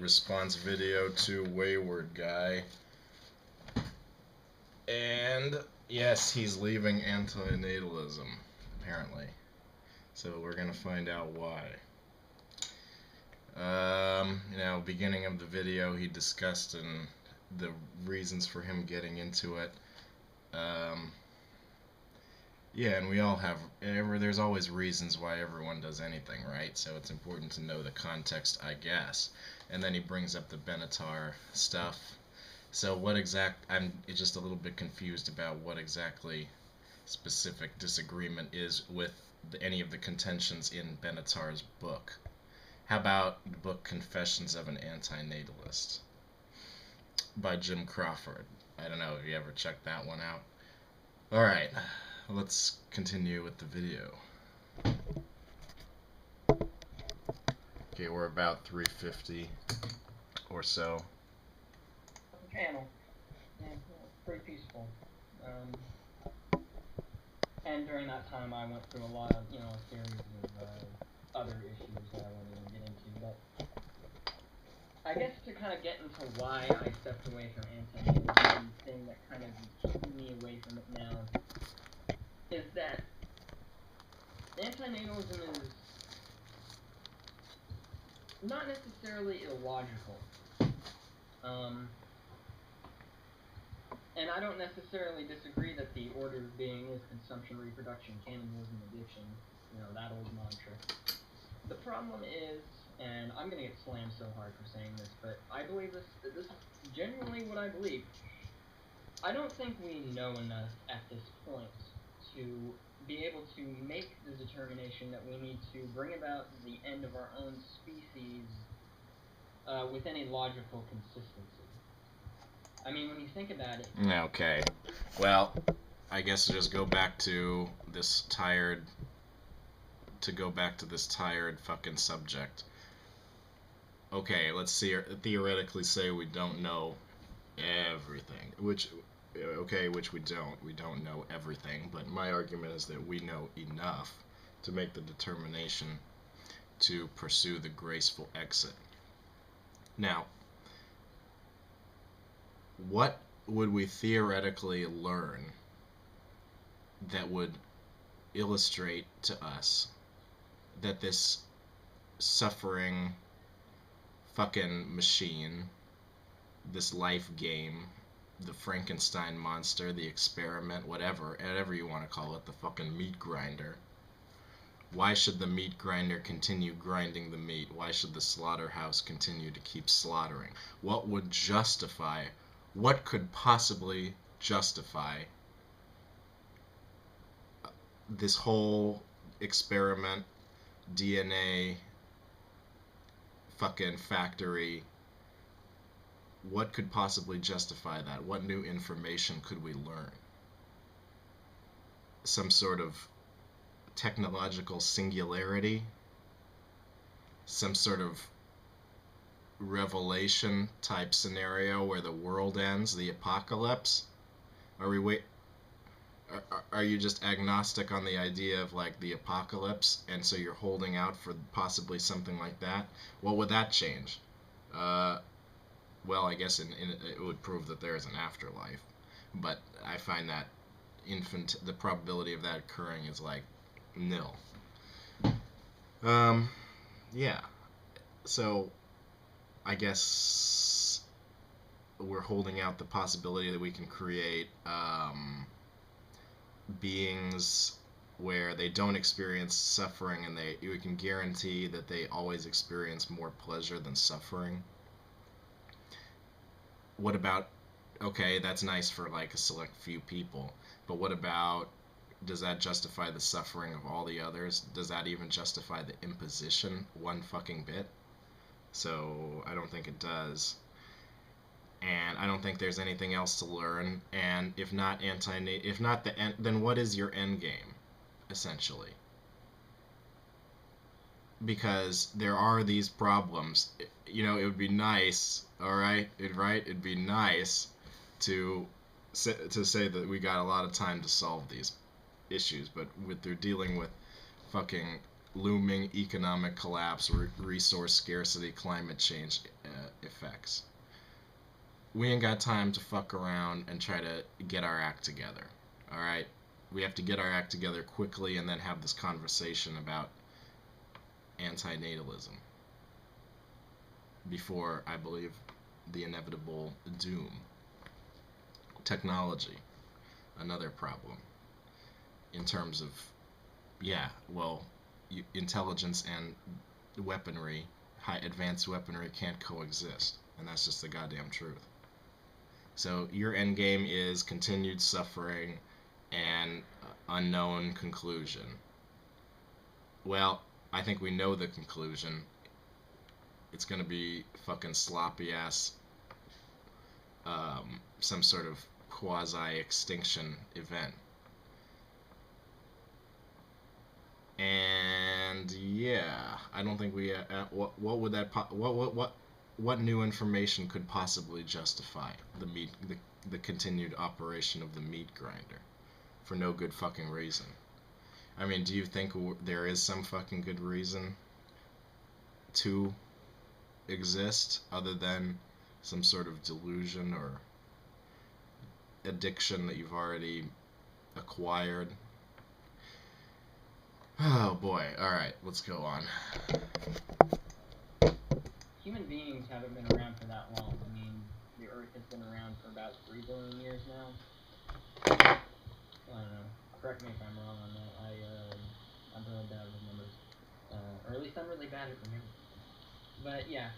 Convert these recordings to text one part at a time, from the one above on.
response video to Wayward Guy. And yes, he's leaving antinatalism, apparently. So we're gonna find out why. Beginning of the video, he discussed the reasons for him getting into it. Yeah, and we all have, there's always reasons why everyone does anything, right? So it's important to know the context, I guess. And then he brings up the Benatar stuff. So I'm just a little bit confused about what exactly specific disagreement is with any of the contentions in Benatar's book. How about the book Confessions of an Antinatalist by Jim Crawford? I don't know if you ever checked that one out. Alright, let's continue with the video. Okay, we're about 350 or so. Channel. Yeah, pretty peaceful. And during that time I went through a lot of, a series of other issues that I won't even get into, but I guess to kind of get into why I stepped away from antinatalism, the thing that kind of keeps me away from it now is that antinatalism is not necessarily illogical. And I don't necessarily disagree that the order of being is consumption, reproduction, cannibalism, addiction, that old mantra. The problem is, and I'm going to get slammed so hard for saying this, but I believe this is genuinely what I believe. I don't think we know enough at this point to be able to make the determination that we need to bring about the end of our own species with any logical consistency. I mean, when you think about it... Okay. Well, I guess to just go back to this tired fucking subject. Okay, let's theoretically say we don't know everything. Which we don't. We don't know everything, but my argument is that we know enough to make the determination to pursue the graceful exit. Now, what would we theoretically learn that would illustrate to us that this suffering fucking machine, this life game, the Frankenstein monster, the experiment, whatever you want to call it, the fucking meat grinder, why should the meat grinder continue grinding the meat? Why should the slaughterhouse continue to keep slaughtering? What could possibly justify this whole experiment, DNA, fucking factory? What could possibly justify that? What new information could we learn? Some sort of technological singularity? Some sort of revelation type scenario where the world ends, the apocalypse? Are you just agnostic on the idea of like the apocalypse, and so you're holding out for possibly something like that? What would that change? Well, I guess it would prove that there is an afterlife, but I find that the probability of that occurring is like nil. Yeah. So I guess we're holding out the possibility that we can create beings where they don't experience suffering, and we can guarantee that they always experience more pleasure than suffering. What about, okay, that's nice for like a select few people, but what about, does that justify the suffering of all the others? Does that even justify the imposition one fucking bit? So I don't think it does. And I don't think there's anything else to learn. And if not the end, then what is your end game, essentially? Because there are these problems. It would be nice, all right? It'd be nice to say that we got a lot of time to solve these issues, but they're dealing with fucking looming economic collapse, resource scarcity, climate change, effects. We ain't got time to fuck around and try to get our act together. Alright? We have to get our act together quickly and then have this conversation about antinatalism before, I believe, the inevitable doom. Technology, another problem in terms of, intelligence and weaponry, high advanced weaponry can't coexist, and that's just the goddamn truth. So your end game is continued suffering and unknown conclusion. Well, I think we know the conclusion. It's gonna be fucking sloppy ass, some sort of quasi-extinction event. And yeah, I don't think we. What would that? What new information could possibly justify the continued operation of the meat grinder for no good fucking reason? I mean, do you think there is some fucking good reason to exist other than some sort of delusion or addiction that you've already acquired? Oh boy, alright, let's go on. Human beings haven't been around for that long. I mean, the Earth has been around for about 3 billion years now. I don't know. Correct me if I'm wrong on that. I'm really bad with numbers. Or at least I'm really bad at remembering. But yeah,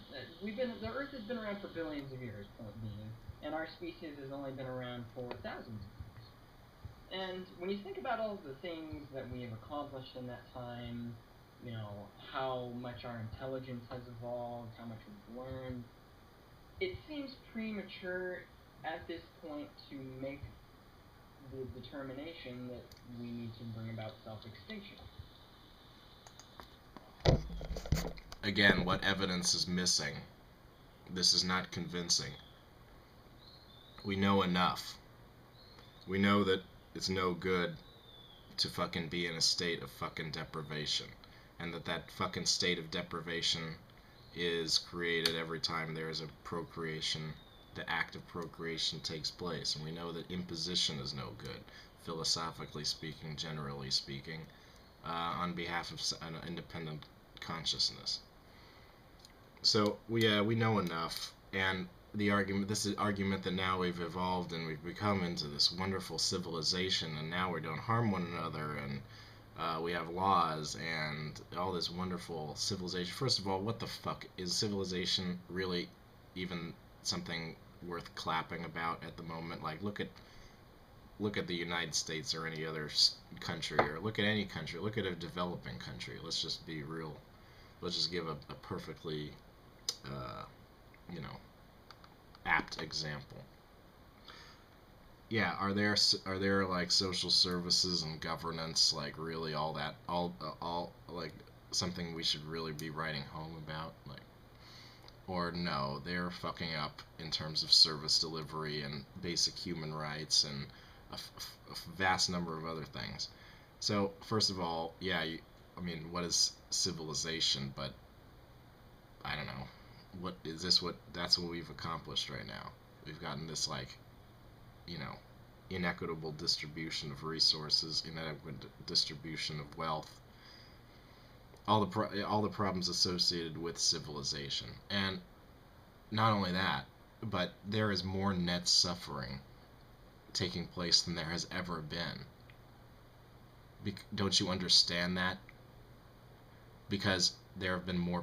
the Earth has been around for billions of years, point being. And our species has only been around for thousands of years. And when you think about all the things that we have accomplished in that time, you know, how much our intelligence has evolved, how much we've learned, it seems premature at this point to make the determination that we need to bring about self-extinction. Again, what evidence is missing? This is not convincing. We know enough. We know that it's no good to fucking be in a state of fucking deprivation, and that fucking state of deprivation is created every time there is a procreation, the act of procreation takes place. And we know that imposition is no good, philosophically speaking, generally speaking, on behalf of an independent consciousness. So we know enough, and this is argument that now we've evolved and we've become into this wonderful civilization, and now we don't harm one another, and we have laws and all this wonderful civilization. First of all, what the fuck is civilization really even something worth clapping about at the moment? Like, look at the United States or any other country, or look at any country. Look at a developing country. Let's just be real. Let's just give a perfectly apt example. Yeah, are there like social services and governance, like really all like something we should really be writing home about? Like, or no, they're fucking up in terms of service delivery and basic human rights and a vast number of other things. So first of all, yeah, what is civilization? But I don't know. That's what we've accomplished right now. We've gotten this, like, inequitable distribution of resources, inadequate distribution of wealth, all the problems associated with civilization. And not only that, but there is more net suffering taking place than there has ever been. Don't you understand that? Because there are more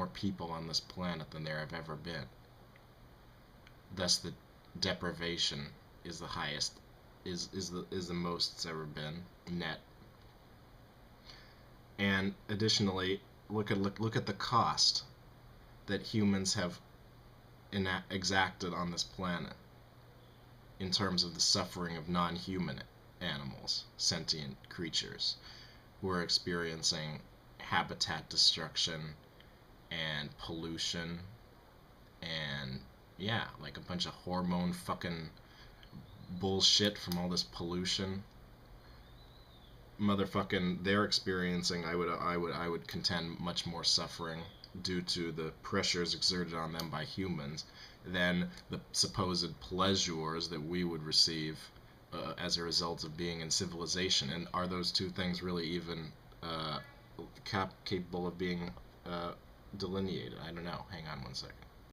people on this planet than there have ever been. Thus the deprivation is the highest, is the most it's ever been, net. And additionally, look at the cost that humans have exacted on this planet in terms of the suffering of non-human animals, sentient creatures, who are experiencing habitat destruction and pollution and like a bunch of hormone fucking bullshit from all this pollution. Motherfucking, they're experiencing, I would contend, much more suffering due to the pressures exerted on them by humans than the supposed pleasures that we would receive as a result of being in civilization? And are those two things really even capable of being delineated? I don't know. Hang on one second.